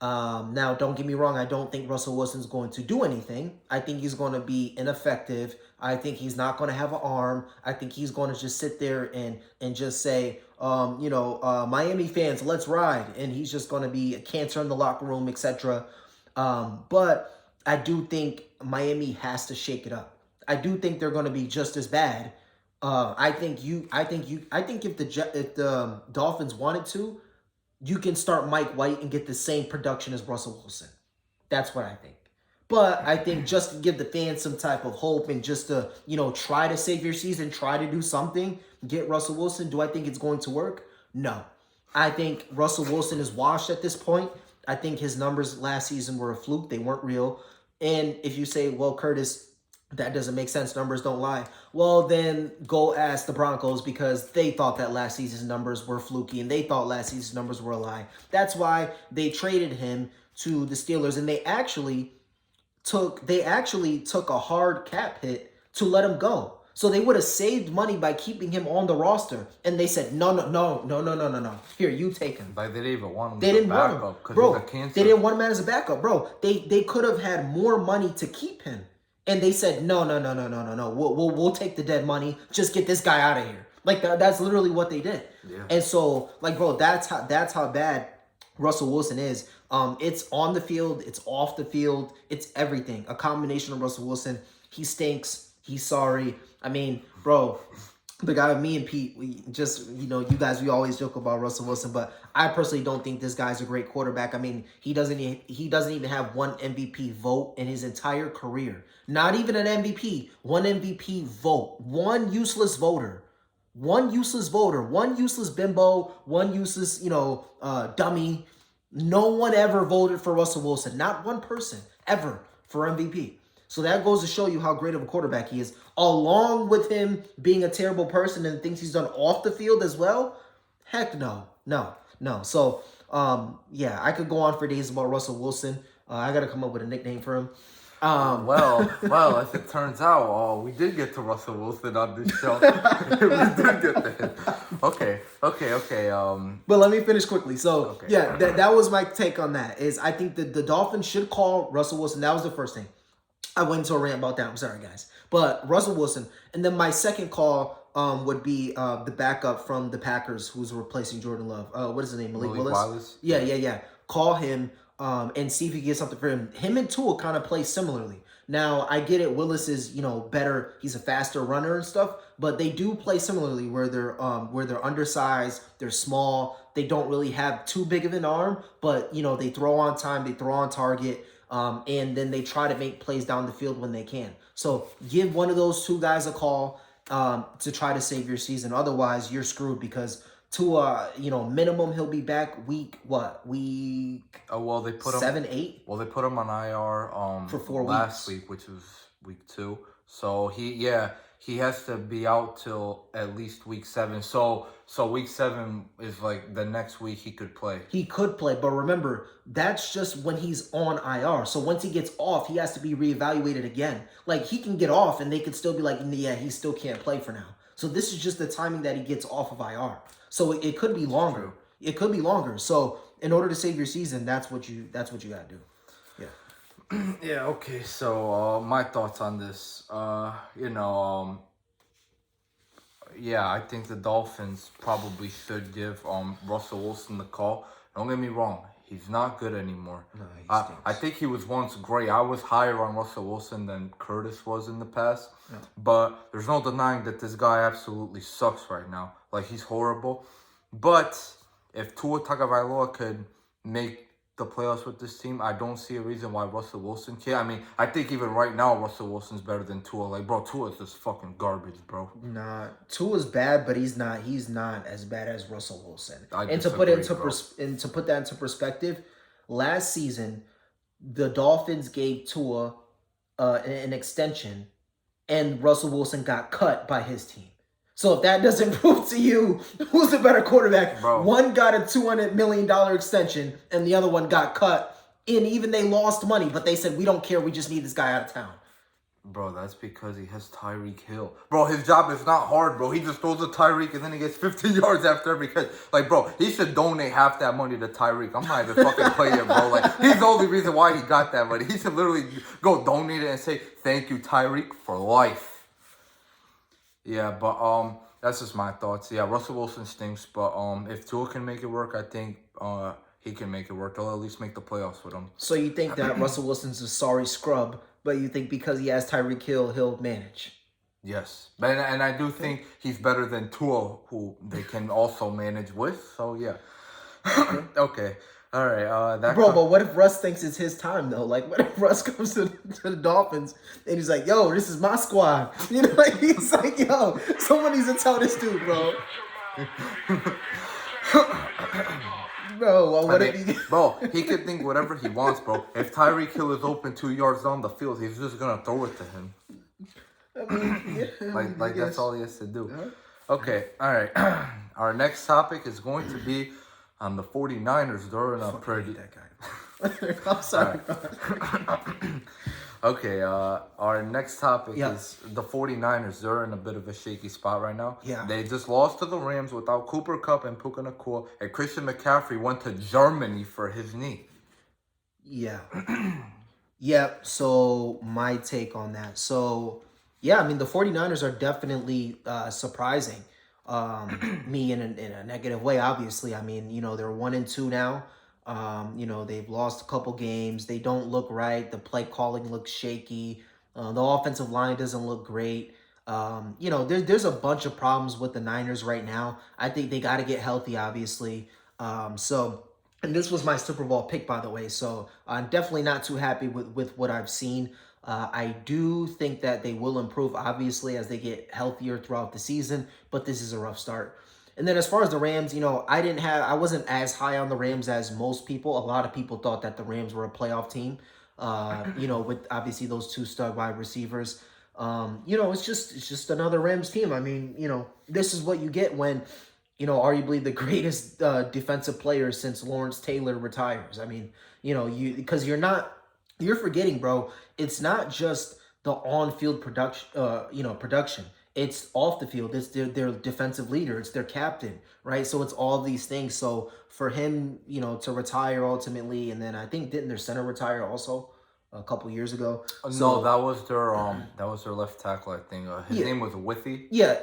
A: Now, don't get me wrong. I don't think Russell Wilson's going to do anything. I think he's going to be ineffective. I think he's not going to have an arm. I think he's going to just sit there and just say, Miami fans, let's ride. And he's just going to be a cancer in the locker room, etc. But I do think Miami has to shake it up. I do think they're going to be just as bad. I think if the Dolphins wanted to, you can start Mike White and get the same production as Russell Wilson. That's what I think. But I think just to give the fans some type of hope and just to, try to save your season, try to do something, get Russell Wilson, do I think it's going to work? No. I think Russell Wilson is washed at this point. I think his numbers last season were a fluke. They weren't real. And if you say, well, Curtis, that doesn't make sense. Numbers don't lie. Well, then go ask the Broncos because they thought that last season's numbers were fluky and they thought last season's numbers were a lie. That's why they traded him to the Steelers, and they actually took a hard cap hit to let him go. So they would have saved money by keeping him on the roster. And they said, no. Here, you take him.
B: Like, they didn't even want him
A: They
B: as a
A: didn't want him.
B: backup because
A: Bro,
B: he's a cancer.
A: they didn't want him as a backup. Bro, they could have had more money to keep him. And they said, no. We'll take the dead money. Just get this guy out of here. Like, that's literally what they did.
B: Yeah.
A: And so, like, bro, that's how bad Russell Wilson is. It's on the field. It's off the field. It's everything. A combination of Russell Wilson. He stinks. He's sorry. I mean, bro, the guy, me and Pete, we just, you guys, we always joke about Russell Wilson, but I personally don't think this guy's a great quarterback. I mean, he doesn't even have one MVP vote in his entire career. Not even an MVP, one MVP vote, one useless voter, one useless bimbo, one useless, dummy. No one ever voted for Russell Wilson. Not one person ever for MVP. So that goes to show you how great of a quarterback he is, along with him being a terrible person and things he's done off the field as well. Heck no. So, yeah, I could go on for days about Russell Wilson. I got to come up with a nickname for him.
B: Well, as it turns out, we did get to Russell Wilson on this show. We did get to him. Okay.
A: But let me finish quickly. So,
B: okay.
A: That was my take on that. Is I think that the Dolphins should call Russell Wilson. That was the first thing. I went into a rant about that. I'm sorry, guys. But Russell Wilson. And then my second call would be the backup from the Packers who's replacing Jordan Love. What is his name? Malik
B: Malik
A: Willis?
B: Willis.
A: Yeah, yeah, yeah. Call him and see if he gets something for him. Him and Tua kind of play similarly. Now, I get it. Willis is, better. He's a faster runner and stuff, but they do play similarly where they're undersized, they're small, they don't really have too big of an arm, but they throw on time, they throw on target. And then they try to make plays down the field when they can. So give one of those two guys a call to try to save your season. Otherwise, you're screwed because minimum he'll be back week what? Week
B: Oh well, they put him
A: 7, 8
B: Well, they put him on IR
A: for 4
B: last
A: weeks.
B: week, which was week 2. So he has to be out till at least week 7. So week 7 is like the next week he could play.
A: He could play, but remember, that's just when he's on IR. So once he gets off, he has to be reevaluated again. Like, he can get off, and they could still be like, yeah, he still can't play for now. So this is just the timing that he gets off of IR. So it could be longer.
B: True.
A: It could be longer. So in order to save your season, that's what you got to do. Yeah.
B: Yeah. Okay. So my thoughts on this. Yeah, I think the Dolphins probably should give Russell Wilson the call. Don't get me wrong, he's not good anymore.
A: No, he
B: I
A: stinks.
B: think he was once great. I was higher on Russell Wilson than Curtis was in the past.
A: Yeah.
B: But there's no denying that this guy absolutely sucks right now. Like, he's horrible. But if Tua Tagovailoa could make the playoffs with this team, I don't see a reason why Russell Wilson can't. I mean, I think even right now, Russell Wilson's better than Tua. Like, bro, Tua is just fucking garbage, bro.
A: Nah, Tua's bad, but he's not as bad as Russell Wilson.
B: I
A: And to put
B: disagree,
A: into
B: bro.
A: and to put that into perspective, last season the Dolphins gave Tua an extension, and Russell Wilson got cut by his team. So if that doesn't prove to you who's the better quarterback,
B: Bro.
A: one got a $200 million extension, and the other one got cut. And even they lost money, but they said, we don't care, we just need this guy out of town.
B: Bro, that's because he has Tyreek Hill. Bro, his job is not hard, bro. He just throws to Tyreek and then he gets 50 yards after every catch. Like, bro, he should donate half that money to Tyreek. I'm not even fucking playing it, bro. Like, he's the only reason why he got that money. He should literally go donate it and say, thank you, Tyreek, for life. Yeah, but that's just my thoughts. Yeah, Russell Wilson stinks, but if Tua can make it work, I think he can make it work. They'll at least make the playoffs with him.
A: So you think that Russell Wilson's a sorry scrub, but you think because he has Tyreek Hill, he'll manage?
B: Yes, and I do think he's better than Tua, who they can also manage with. So yeah. Okay. All right.
A: But what if Russ thinks it's his time though? Like, what if Russ comes to the Dolphins and he's like, "Yo, this is my squad." Like he's like, "Yo, someone needs to tell this dude, bro." Bro, well, what if he?
B: Bro, he could think whatever he wants, bro. If Tyreek Hill is open 2 yards down the field, he's just gonna throw it to him.
A: I mean, yeah,
B: Like
A: yes.
B: that's all he has to do.
A: Yeah.
B: Okay, all right. Our next topic is going to be on the 49ers. They're in a pretty...
A: That guy. I'm sorry.
B: Okay, our next topic
A: Yeah.
B: is the 49ers. They're in a bit of a shaky spot right now.
A: Yeah.
B: They just lost to the Rams without Cooper Kupp and Puka Nacua, and Christian McCaffrey went to Germany for his knee.
A: Yeah. Yeah, so my take on that. So, yeah, I mean, the 49ers are definitely surprising me in a negative way, obviously. I mean, they're 1-2 now. They've lost a couple games. They don't look right. The play calling looks shaky. The offensive line doesn't look great. There's a bunch of problems with the Niners right now. I think they got to get healthy, obviously. And this was my Super Bowl pick, by the way. So I'm definitely not too happy with what I've seen. I do think that they will improve, obviously, as they get healthier throughout the season. But this is a rough start. And then as far as the Rams, I wasn't as high on the Rams as most people. A lot of people thought that the Rams were a playoff team, with obviously those two stud wide receivers. It's just another Rams team. I mean, this is what you get when, arguably the greatest defensive player since Lawrence Taylor retires. I mean, because you're forgetting, bro, it's not just the on-field production. It's off the field. It's their defensive leader. It's their captain, right? So it's all these things. So for him, to retire ultimately, and then I think didn't their center retire also? a couple years ago.
B: No,
A: So
B: that was their left tackle. I think his
A: yeah,
B: name was Withy.
A: yeah.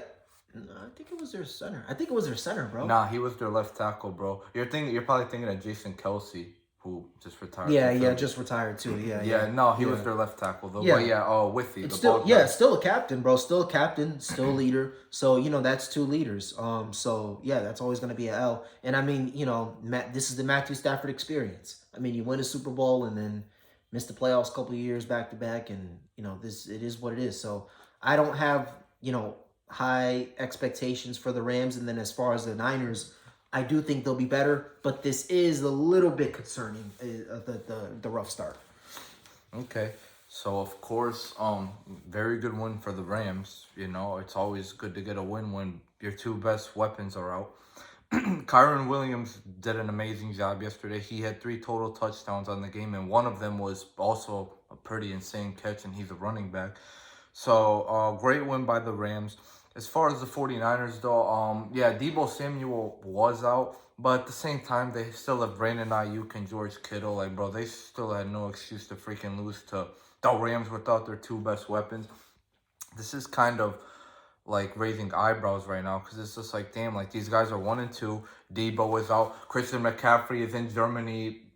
A: No, I think it was their center. I think it was their center, bro.
B: Nah, he was their left tackle, bro. You're probably thinking of Jason Kelsey, who just retired
A: Yeah,
B: from
A: yeah,
B: Philly.
A: just retired too. Yeah,
B: Yeah,
A: yeah,
B: no, he was
A: yeah,
B: their left tackle though. But
A: yeah.
B: yeah, Withy,
A: It's
B: the
A: still,
B: bald
A: yeah,
B: guy.
A: still a captain, bro. Still a captain, still a leader. So that's two leaders. So yeah, that's always gonna be an L. And I mean, this is the Matthew Stafford experience. I mean, you win a Super Bowl and then miss the playoffs a couple of years back to back, and this it is what it is. So I don't have high expectations for the Rams, and then as far as the Niners, I do think they'll be better, but this is a little bit concerning. The rough start.
B: Okay. So of course, very good win for the Rams. It's always good to get a win when your two best weapons are out. Kyron Williams did an amazing job yesterday. He had 3 total touchdowns on the game, and one of them was also a pretty insane catch, and he's a running back. So, great win by the Rams. As far as the 49ers, though, yeah, Debo Samuel was out, but at the same time, they still have Brandon Ayuk and George Kittle. Like, bro, they still had no excuse to freaking lose to the Rams without their 2 best weapons. This is kind of like raising eyebrows right now because it's just like, damn, like these guys are 1-2. Debo is out. Christian McCaffrey is in Germany.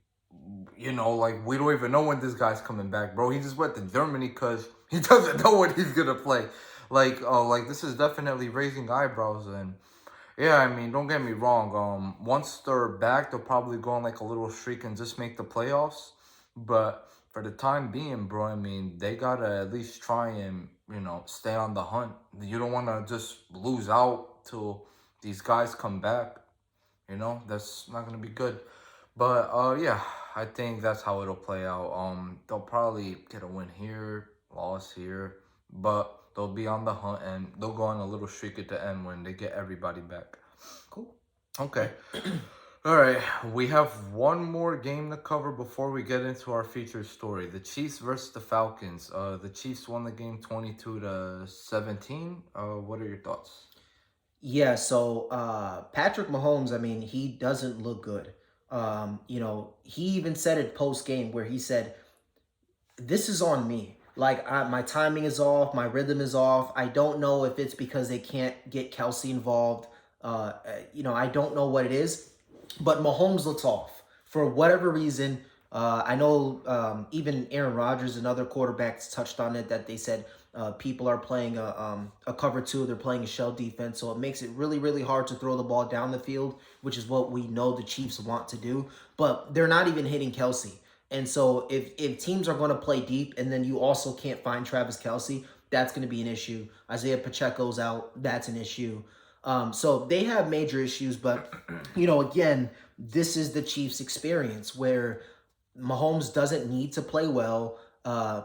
B: Like we don't even know when this guy's coming back, bro. He just went to Germany because he doesn't know when he's gonna play. Like this is definitely raising eyebrows, and yeah, I mean, don't get me wrong. Once they're back, they'll probably go on like a little streak and just make the playoffs. But for the time being, bro, I mean, they gotta at least try and stay on the hunt. You don't want to just lose out till these guys come back. That's not gonna be good. But yeah, I think that's how it'll play out. They'll probably get a win here, loss here, but they'll be on the hunt and they'll go on a little streak at the end when they get everybody back.
A: Cool.
B: Okay. All right, we have one more game to cover before we get into our featured story. The Chiefs versus the Falcons. The Chiefs won the game 22-17. What are your thoughts?
A: Yeah, so Patrick Mahomes, I mean, he doesn't look good. He even said it post game where he said, "This is on me. Like my timing is off, my rhythm is off. I don't know if it's because they can't get Kelsey involved. I don't know what it is, but Mahomes looks off for whatever reason. I know even Aaron Rodgers and other quarterbacks touched on it that they said people are playing a cover 2. They're playing a shell defense, so it makes it really, really hard to throw the ball down the field, which is what we know the Chiefs want to do. But they're not even hitting Kelsey. And so if teams are going to play deep and then you also can't find Travis Kelsey, that's going to be an issue. Isaiah Pacheco's out. That's an issue. So they have major issues. But, again, this is the Chiefs' experience where Mahomes doesn't need to play well. The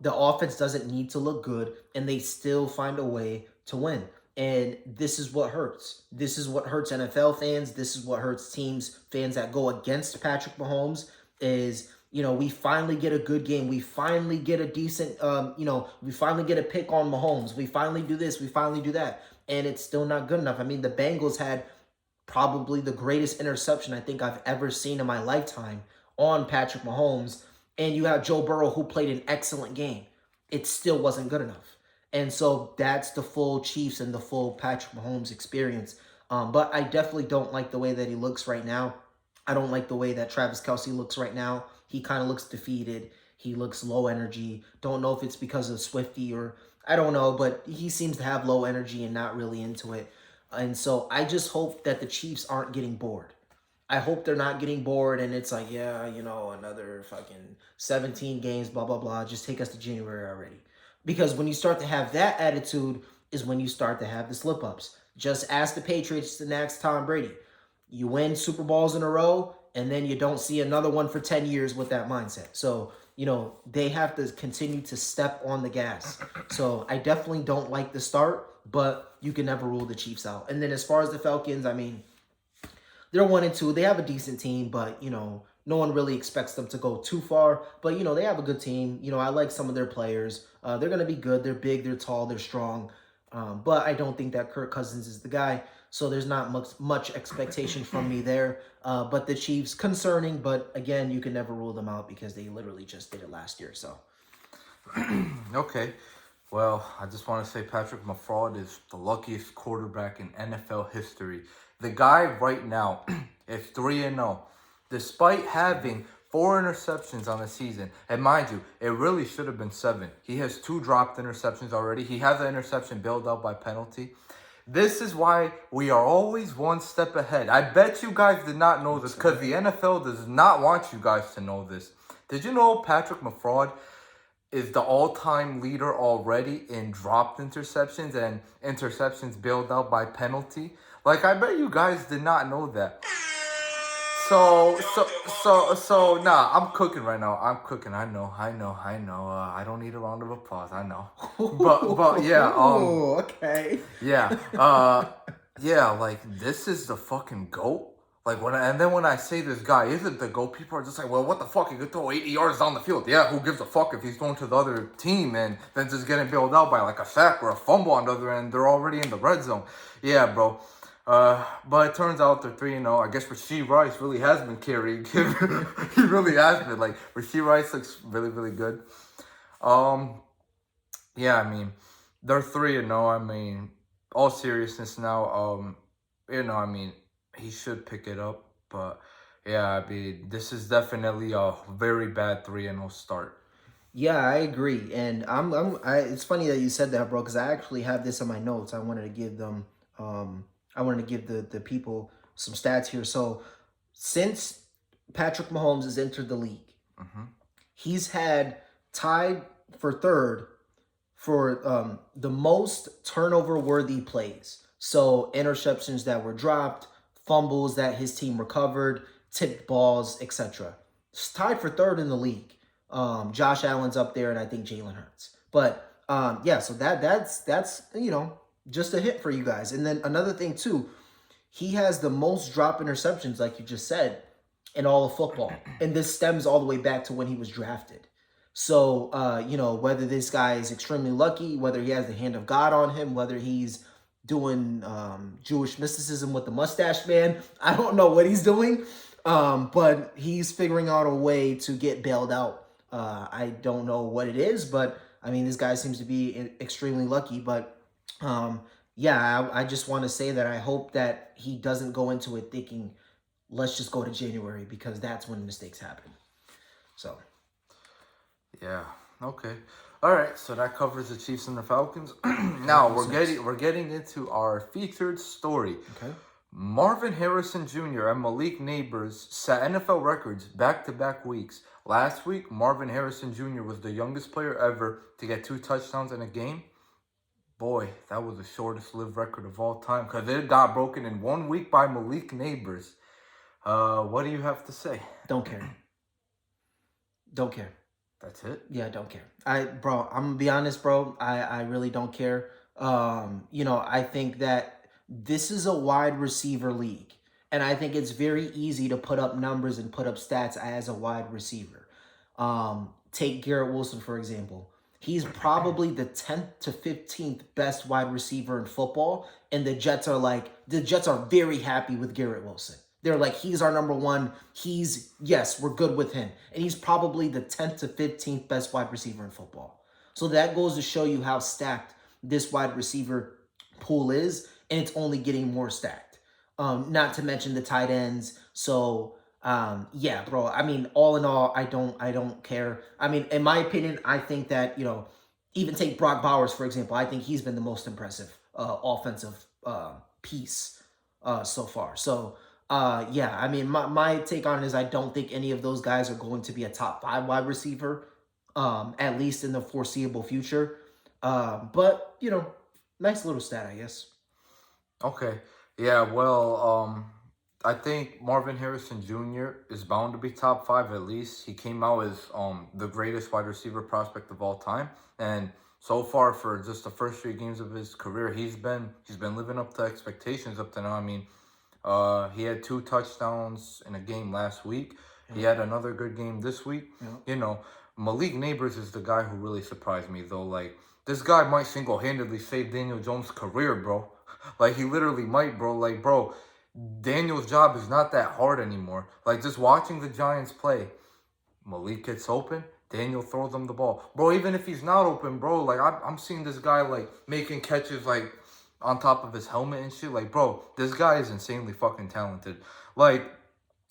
A: offense doesn't need to look good, and they still find a way to win. And this is what hurts. This is what hurts NFL fans. This is what hurts fans that go against Patrick Mahomes is, we finally get a good game. We finally get a decent, we finally get a pick on Mahomes. We finally do this. We finally do that. And it's still not good enough. I mean, the Bengals had probably the greatest interception I think I've ever seen in my lifetime on Patrick Mahomes. And you have Joe Burrow, who played an excellent game. It still wasn't good enough. And so that's the full Chiefs and the full Patrick Mahomes experience. But I definitely don't like the way that he looks right now. I don't like the way that Travis Kelsey looks right now. He kind of looks defeated. He looks low energy. Don't know if it's because of Swifty or I don't know, but he seems to have low energy and not really into it. And so I just hope that the Chiefs aren't getting bored. I hope they're not getting bored and it's like, yeah, another fucking 17 games, blah, blah, blah. Just take us to January already. Because when you start to have that attitude is when you start to have the slip-ups. Just ask the Patriots to ask Tom Brady. You win Super Bowls in a row, and then you don't see another one for 10 years with that mindset. So, they have to continue to step on the gas. So I definitely don't like the start, but you can never rule the Chiefs out. And then as far as the Falcons, I mean, they're 1-2. They have a decent team, but, no one really expects them to go too far. But, they have a good team. I like some of their players. They're going to be good. They're big. They're tall. They're strong. But I don't think that Kirk Cousins is the guy. So there's not much expectation from me there. But the Chiefs, concerning, but again, you can never rule them out because they literally just did it last year. So
B: Okay. Well, I just want to say Patrick Mahomes is the luckiest quarterback in NFL history. The guy right now is 3-0, despite having 4 interceptions on the season. And mind you, it really should have been 7. He has 2 dropped interceptions already. He has an interception bailed out by penalty. This is why we are always one step ahead. I bet you guys did not know this because the NFL does not want you guys to know this. Did you know Patrick Mahomes is the all-time leader already in dropped interceptions and interceptions bailed out by penalty? Like, I bet you guys did not know that. Nah, I'm cooking right now. I'm cooking. I know. I don't need a round of applause. I know. But yeah,
A: okay.
B: yeah, yeah, like, this is the fucking GOAT. Like, and then when I say this guy isn't the GOAT, people are just like, well, what the fuck? He could throw 80 yards down the field. Yeah, who gives a fuck if he's throwing to the other team and then just getting bailed out by like a sack or a fumble on the other end? They're already in the red zone. Yeah, bro. But it turns out they're 3-0. I guess Rasheed Rice really has been carrying him. He really has been. Like, Rasheed Rice looks really, really good. Yeah, I mean, they're 3-0. I mean, all seriousness now, I mean, he should pick it up. But yeah, I mean, this is definitely a very bad 3-0 start.
A: Yeah, I agree, and it's funny that you said that, bro, because I actually have this in my notes. I wanted to give them, I wanted to give the people some stats here. So, since Patrick Mahomes has entered the league,
B: Mm-hmm.
A: he's had tied for third for the most turnover worthy plays. So interceptions that were dropped, fumbles that his team recovered, tipped balls, etc. It's tied for third in the league. Josh Allen's up there, and I think Jalen Hurts. But yeah, so that's just a hit for you guys. And then another thing too, he has the most drop interceptions, like you just said, in all of football, and this stems all the way back to when he was drafted. So, whether this guy is extremely lucky, whether he has the hand of God on him, whether he's doing Jewish mysticism with the mustache man, I don't know what he's doing, but he's figuring out a way to get bailed out. I don't know what it is, but I mean, this guy seems to be extremely lucky. But yeah, I just want to say that I hope that he doesn't go into it thinking, let's just go to January, because that's when mistakes happen. So.
B: Yeah. Okay. All right. So that covers the Chiefs and the Falcons. Now we're getting into our featured story.
A: Okay.
B: Marvin Harrison Jr. and Malik Nabers set NFL records back-to-back weeks. Last week, Marvin Harrison Jr. was the youngest player ever to get 2 touchdowns in a game. Boy, that was the shortest lived record of all time because it got broken in 1 week by Malik Nabers. What do you have to say?
A: Don't care. Don't care.
B: That's it?
A: Yeah, don't care. I'm gonna be honest, bro. I really don't care. I think that this is a wide receiver league, and I think it's very easy to put up numbers and put up stats as a wide receiver. Take Garrett Wilson, for example. He's probably the 10th to 15th best wide receiver in football, and the Jets are very happy with Garrett Wilson. They're like, he's our number one. Yes, we're good with him. And he's probably the 10th to 15th best wide receiver in football. So that goes to show you how stacked this wide receiver pool is, and it's only getting more stacked. Not to mention the tight ends. So, yeah, bro. I mean, all in all, I don't care. I mean, in my opinion, I think that, even take Brock Bowers, for example. I think he's been the most impressive offensive piece so far. So, yeah, I mean, my take on it is I don't think any of those guys are going to be a top 5 wide receiver, at least in the foreseeable future. But, nice little stat, I guess.
B: Okay. Yeah, well, I think Marvin Harrison Jr. is bound to be top 5 at least. He came out as the greatest wide receiver prospect of all time, and so far for just the first 3 games of his career, he's been living up to expectations up to now. I mean, he had 2 touchdowns in a game last week. Yeah. He had another good game this week. Yeah. Malik Nabers is the guy who really surprised me though. Like, this guy might single-handedly save Daniel Jones' career, bro. Like, he literally might, bro. Like, bro, Daniel's job is not that hard anymore. Like, just watching the Giants play, Malik gets open, Daniel throws him the ball. Bro, even if he's not open, bro, like, I'm seeing this guy, like, making catches, like, on top of his helmet and shit. Like, bro, this guy is insanely fucking talented. Like,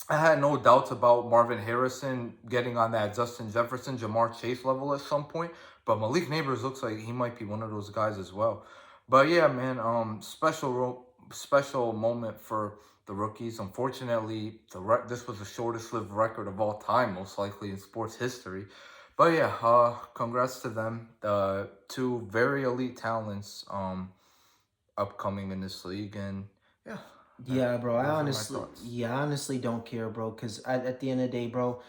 B: I had no doubts about Marvin Harrison getting on that Justin Jefferson, Jamar Chase level at some point. But Malik Nabers looks like he might be one of those guys as well. But yeah, man, special moment for the rookies. Unfortunately, this was the shortest lived record of all time, most likely in sports history. But yeah, congrats to them. The two very elite talents upcoming in this league, and yeah.
A: Yeah, bro.
B: Those are my thoughts.
A: I honestly don't care, bro. Because at the end of the day, bro,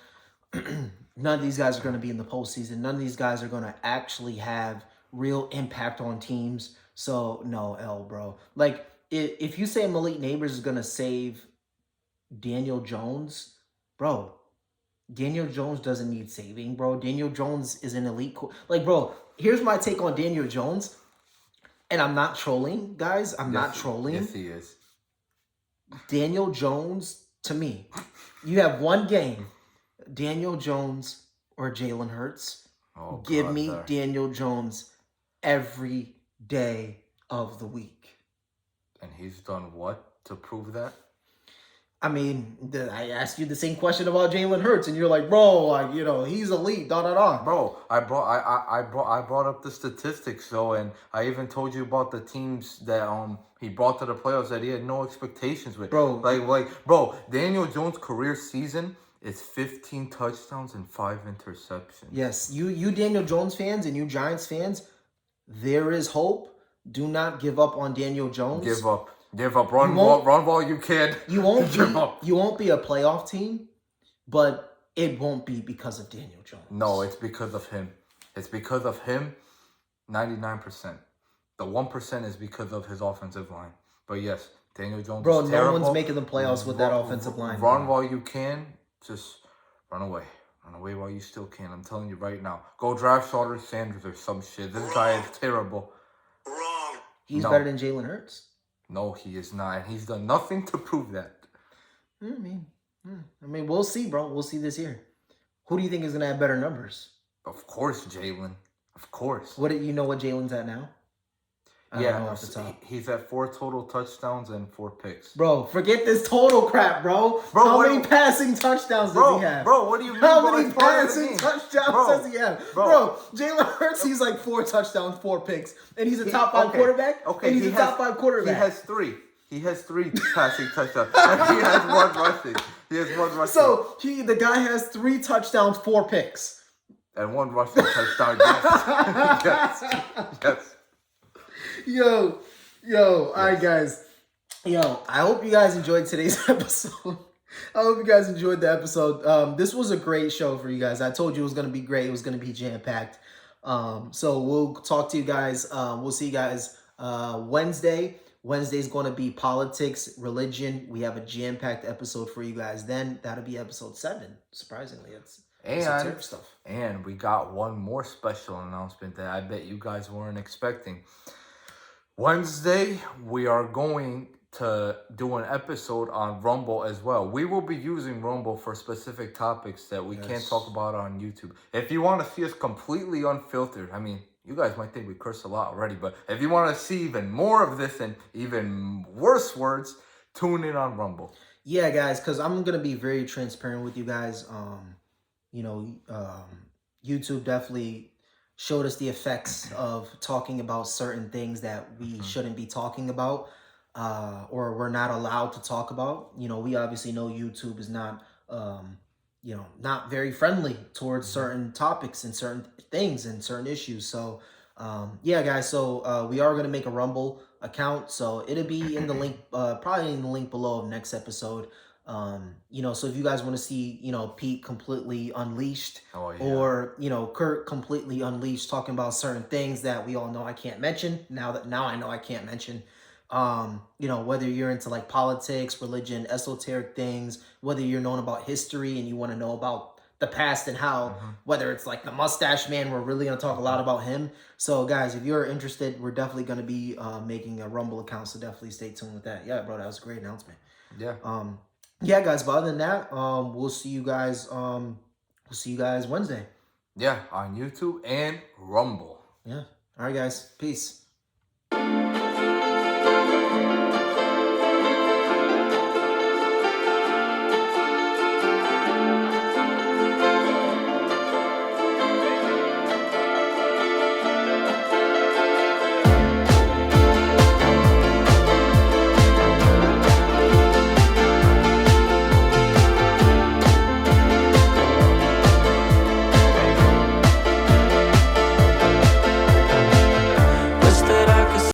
A: none of these guys are going to be in the postseason. None of these guys are going to actually have real impact on teams. So no, L, bro. Like if you say Malik Nabers is going to save Daniel Jones, bro, Daniel Jones doesn't need saving, bro. Daniel Jones is an elite. Like, bro, here's my take on Daniel Jones, and I'm not trolling, guys. I'm not trolling.
B: Yes, he is.
A: Daniel Jones, to me, you have one game, Daniel Jones or Jalen Hurts.
B: Oh,
A: Give
B: God,
A: me
B: there.
A: Daniel Jones every day of the week.
B: And he's done what to prove that?
A: I mean, I asked you the same question about Jalen Hurts, and you're like, bro, like, you know, he's elite, da da da.
B: Bro, I brought up the statistics though, and I even told you about the teams that he brought to the playoffs that he had no expectations with.
A: Bro,
B: bro, Daniel Jones' career season is 15 touchdowns and 5 interceptions.
A: Yes, you Daniel Jones fans and you Giants fans, there is hope. Do not give up on Daniel Jones.
B: Give up. Run while you can.
A: You won't be a playoff team, but it won't be because of Daniel Jones.
B: No, it's because of him. It's because of him, 99%. The 1% is because of his offensive line. But yes, Daniel Jones is terrible.
A: No one's making the playoffs with that offensive line.
B: Run while you can. Just run away. Run away while you still can. I'm telling you right now. Go draft Shorter Sanders or some shit. This guy is terrible.
C: Wrong.
A: He's better than Jalen Hurts.
B: No, he is not. And he's done nothing to prove that.
A: I mean, we'll see, bro. We'll see this year. Who do you think is gonna have better numbers?
B: Of course, Jalen. Of course.
A: What you know what Jalen's at now? I don't know off the top.
B: He's at 4 total touchdowns and 4 picks.
A: Bro, forget this total crap, bro. How many passing touchdowns does he have?
B: Bro, what do you mean?
A: How many passing touchdowns does he have? Bro, Jalen Hurts, he's like 4 touchdowns, 4 picks. And he's a top 5 quarterback?
B: Okay,
A: and he's a top 5 quarterback.
B: He has 3. He has 3 passing touchdowns. And he has 1 rushing.
A: So, the guy has 3 touchdowns, 4 picks.
B: And 1 rushing touchdown. Yes. Yes.
A: Yo, all right, guys. I hope you guys enjoyed today's episode. I hope you guys enjoyed the episode. This was a great show for you guys. I told you it was going to be great. It was going to be jam-packed. So we'll talk to you guys. We'll see you guys Wednesday. Wednesday's going to be politics, religion. We have a jam-packed episode for you guys. Then that'll be episode 7. Surprisingly, it's esoteric stuff.
B: And we got one more special announcement that I bet you guys weren't expecting. Wednesday, we are going to do an episode on Rumble as well. We will be using Rumble for specific topics that we can't talk about on YouTube. If you want to see us completely unfiltered, I mean, you guys might think we curse a lot already, but if you want to see even more of this and even worse words, tune in on Rumble.
A: Yeah, guys, because I'm going to be very transparent with you guys. YouTube definitely showed us the effects of talking about certain things that we shouldn't be talking about, or we're not allowed to talk about. We obviously know YouTube is not, not very friendly towards certain topics and certain things and certain issues. So, yeah, guys. So we are going to make a Rumble account. So it'll be in the link, probably in the link below of next episode. So if you guys want to see, Pete completely unleashed, or, Kurt completely unleashed talking about certain things that we all know I can't mention now I know I can't mention, whether you're into like politics, religion, esoteric things, whether you're known about history and you want to know about the past and how whether it's like the mustache man, we're really gonna talk a lot about him. So guys, if you're interested, we're definitely gonna be making a Rumble account. So definitely stay tuned with that. Yeah, bro, that was a great announcement.
B: Yeah.
A: Yeah, guys. But other than that, we'll see you guys. We'll see you guys Wednesday.
B: Yeah, on YouTube and Rumble.
A: Yeah. All right, guys. Peace.